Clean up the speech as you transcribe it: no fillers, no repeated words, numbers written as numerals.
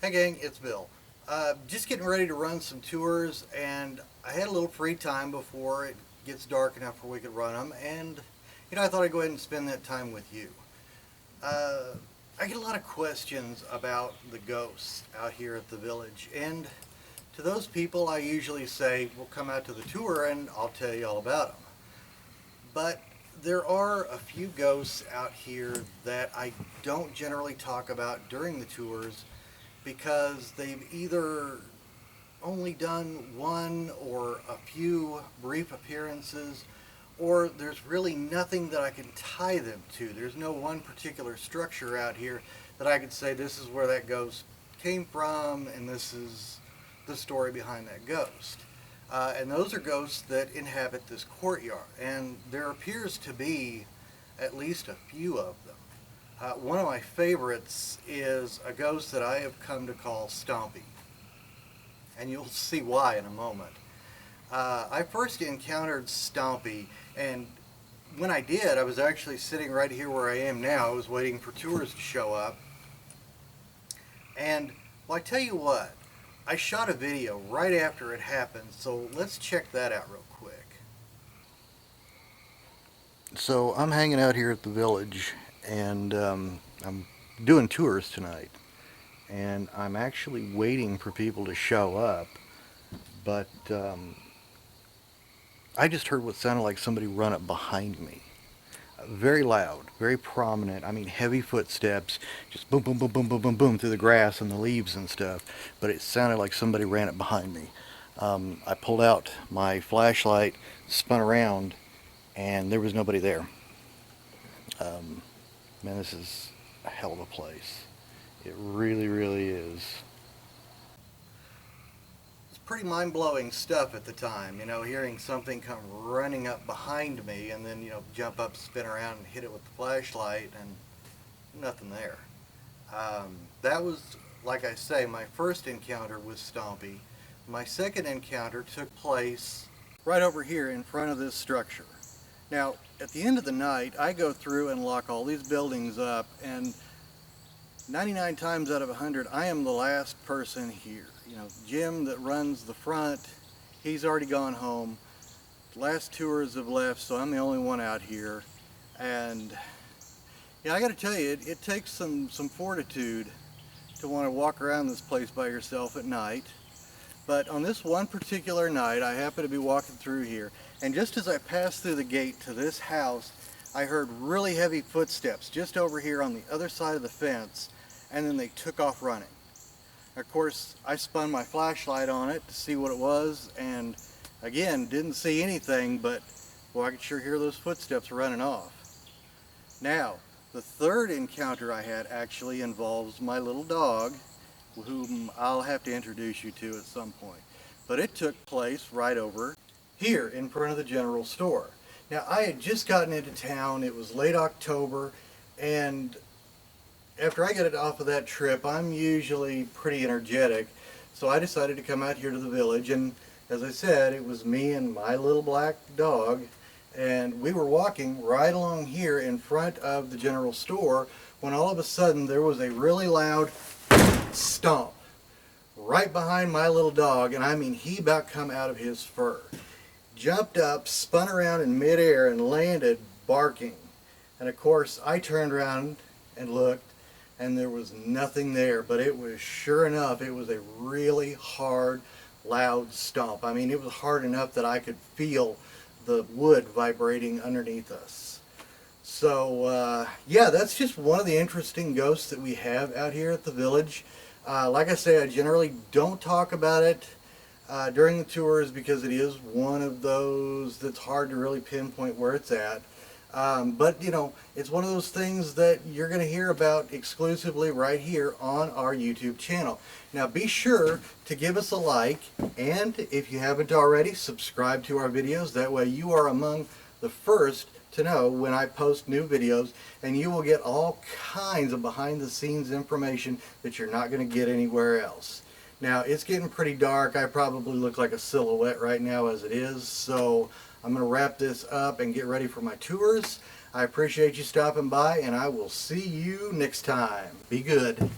Hey gang, it's Bill. Just getting ready to run some tours, and I had a little free time before it gets dark enough where we could run them, and I thought I'd go ahead and spend that time with you. Uh, I get a lot of questions about the ghosts out here at the village, and to those people I usually say, well, come out to the tour and I'll tell you all about them. But there are a few ghosts out here that I don't generally talk about during the tours because they've either only done one or a few brief appearances, or there's really nothing that I can tie them to. There's no one particular structure out here that I could say this is where that ghost came from and this is the story behind that ghost. And those are ghosts that inhabit this courtyard, and there appears to be at least a few of them. One of my favorites is a ghost that I have come to call Stompy, and you'll see why in a moment. I first encountered Stompy, and when I did, I was actually sitting right here where I am now. I was waiting for tours to show up, and well, I tell you what, I shot a video right after it happened, so let's check that out real quick. So I'm hanging out here at the village, and I'm doing tours tonight, and I'm actually waiting for people to show up, but I just heard what sounded like somebody run up behind me. Very loud, very prominent, I mean heavy footsteps, just boom, boom, boom, boom, boom, boom, boom through the grass and the leaves and stuff, but it sounded like somebody ran up behind me. I pulled out my flashlight, spun around, and there was nobody there. Man, this is a hell of a place. It really, really is. It's pretty mind-blowing stuff at the time, hearing something come running up behind me and then, jump up, spin around and hit it with the flashlight and nothing there. That was, like I say, my first encounter with Stompy. My second encounter took place right over here in front of this structure. Now, at the end of the night, I go through and lock all these buildings up, and 99 times out of 100, I am the last person here. Jim that runs the front, he's already gone home. The last tours have left, so I'm the only one out here. And I got to tell you, it takes some fortitude to want to walk around this place by yourself at night. But on this one particular night, I happened to be walking through here, and just as I passed through the gate to this house, I heard really heavy footsteps just over here on the other side of the fence, and then they took off running. Of course, I spun my flashlight on it to see what it was, and again, didn't see anything, but well, I could sure hear those footsteps running off. Now, the third encounter I had actually involves my little dog, whom I'll have to introduce you to at some point. But it took place right over here in front of the general store. Now, I had just gotten into town. It was late October, and after I get off of that trip, I'm usually pretty energetic, so I decided to come out here to the village, and as I said, it was me and my little black dog, and we were walking right along here in front of the general store when all of a sudden there was a really loud stomp right behind my little dog, and I mean he about come out of his fur. Jumped up, spun around in midair, and landed barking. And of course I turned around and looked, and there was nothing there, but it was, sure enough, it was a really hard, loud stomp. I mean, it was hard enough that I could feel the wood vibrating underneath us. So yeah, that's just one of the interesting ghosts that we have out here at the village. Like I say, I generally don't talk about it during the tours because it is one of those that's hard to really pinpoint where it's at. But it's one of those things that you're going to hear about exclusively right here on our YouTube channel. Now be sure to give us a like, and if you haven't already, subscribe to our videos. That way you are among the first to know when I post new videos, and you will get all kinds of behind the scenes information that you're not going to get anywhere else. Now, it's getting pretty dark. I probably look like a silhouette right now as it is, so I'm going to wrap this up and get ready for my tours. I appreciate you stopping by, and I will see you next time. Be good.